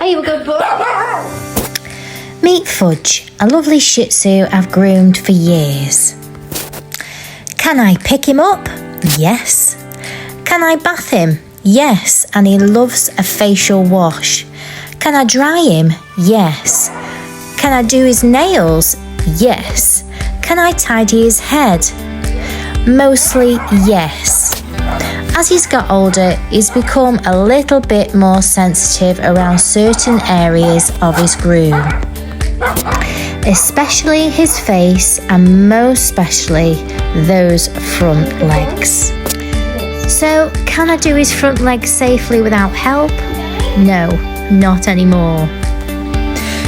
you a good boy. Meet Fudge, a lovely Shih Tzu I've groomed for years. Can I pick him up? Yes. Can I bath him? Yes, and he loves a facial wash. Can I dry him? Yes. Can I do his nails? Yes. Can I tidy his head? Mostly yes. As he's got older, he's become a little bit more sensitive around certain areas of his groom, especially his face and most especially those front legs. So, can I do his front legs safely without help? No, not anymore.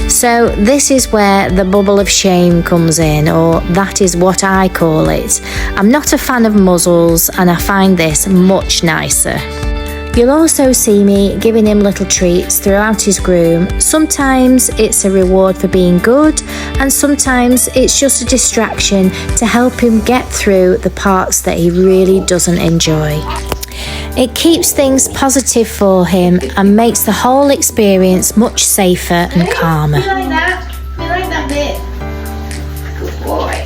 So this is where the bubble of shame comes in, or that is what I call it. I'm not a fan of muzzles and I find this much nicer. You'll also see me giving him little treats throughout his groom. Sometimes it's a reward for being good, and sometimes it's just a distraction to help him get through the parts that he really doesn't enjoy. It keeps things positive for him and makes the whole experience much safer and calmer. You like that? You like that bit? Good boy.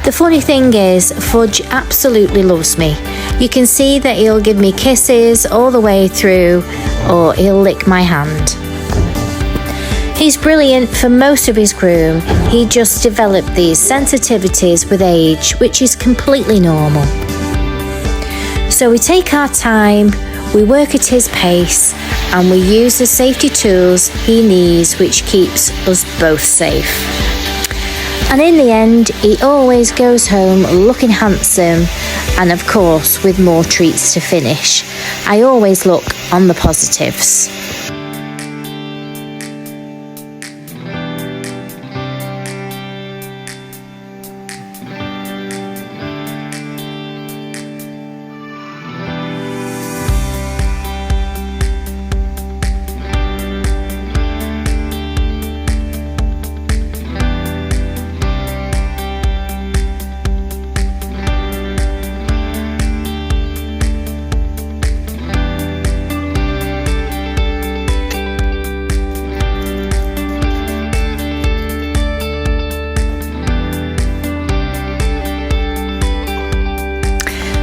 The funny thing is, Fudge absolutely loves me. You can see that he'll give me kisses all the way through, or he'll lick my hand. He's brilliant for most of his groom. He just developed these sensitivities with age, which is completely normal. So we take our time, we work at his pace, and we use the safety tools he needs, which keeps us both safe. And in the end, he always goes home looking handsome, and of course with more treats to finish. I always look on the positives.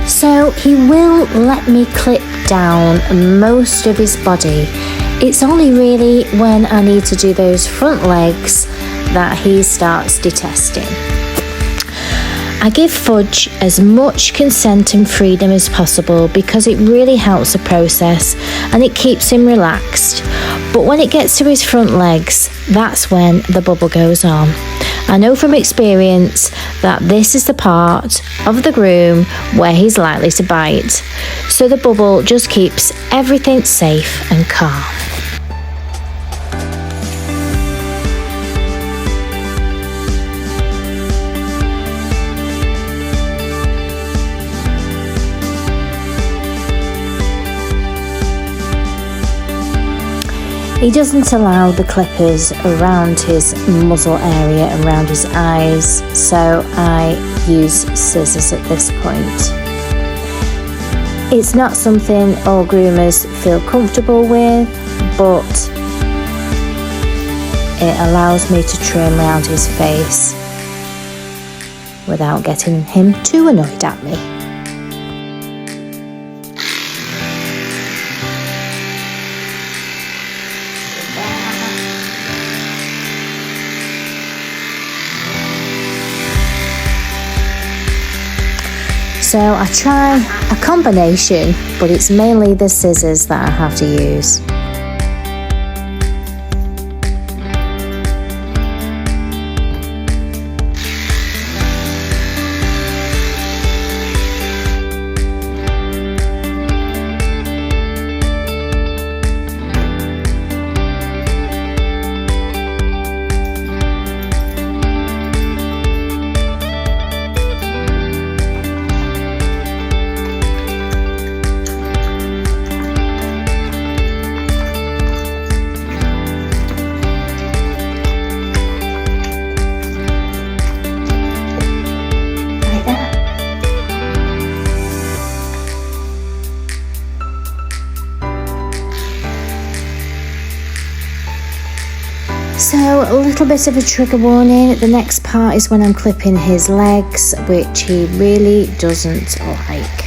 So he will let me clip down most of his body. It's only really when I need to do those front legs that he starts detesting. I give Fudge as much consent and freedom as possible because it really helps the process and it keeps him relaxed. But when it gets to his front legs, that's when the bubble goes on. I know from experience that this is the part of the groom where he's likely to bite. So the bubble just keeps everything safe and calm. He doesn't allow the clippers around his muzzle area and around his eyes, so I use scissors at this point. It's not something all groomers feel comfortable with, but it allows me to trim around his face without getting him too annoyed at me. So I try a combination, but it's mainly the scissors that I have to use. So a little bit of a trigger warning. The next part is when I'm clipping his legs, which he really doesn't like.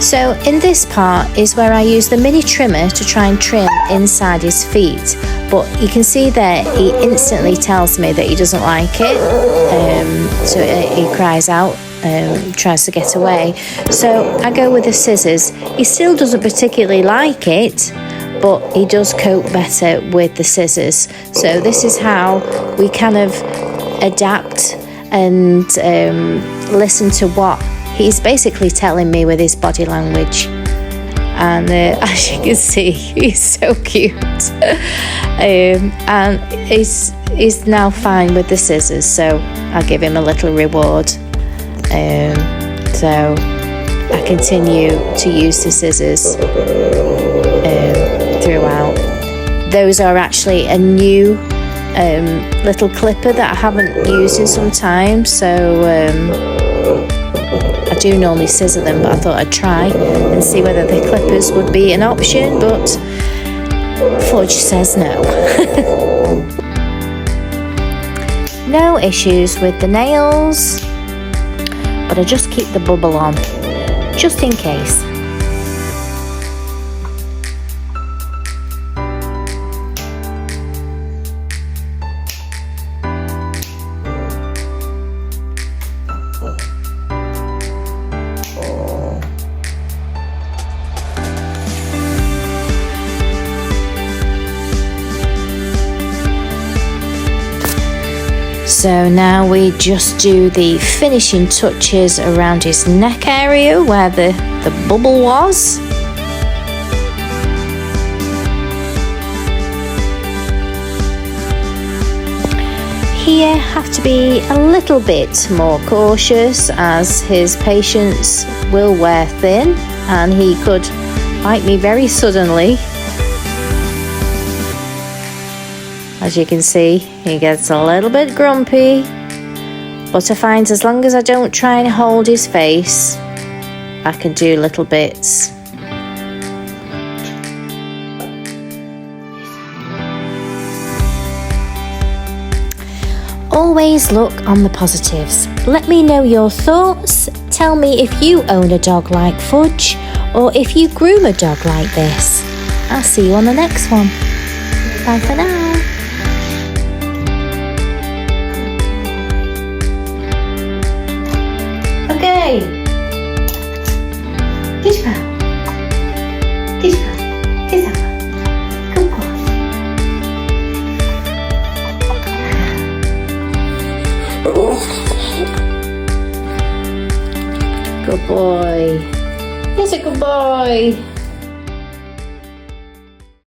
So in this part is where I use the mini trimmer to try and trim inside his feet, but you can see there he instantly tells me that he doesn't like it, so he cries out, tries to get away. So I go with the scissors. He still doesn't particularly like it, but he does cope better with the scissors. So this is how we kind of adapt and listen to what he's basically telling me with his body language. And as you can see, he's so cute. And he's now fine with the scissors, so I'll give him a little reward. So I continue to use the scissors throughout. Those are actually a new little clipper that I haven't used in some time, so I do normally scissor them, but I thought I'd try and see whether the clippers would be an option, but Fudge says no. No issues with the nails, but I just keep the bubble on, just in case. So now we just do the finishing touches around his neck area where the bubble was. Here have to be a little bit more cautious as his patience will wear thin and he could bite me very suddenly. As you can see, he gets a little bit grumpy, but I find as long as I don't try and hold his face, I can do little bits. Always look on the positives. Let me know your thoughts. Tell me if you own a dog like Fudge or if you groom a dog like this. I'll see you on the next one. Bye for now. Okay. Dish pad. Dish pad. Kiss up. Good boy. Good boy. He's a good boy.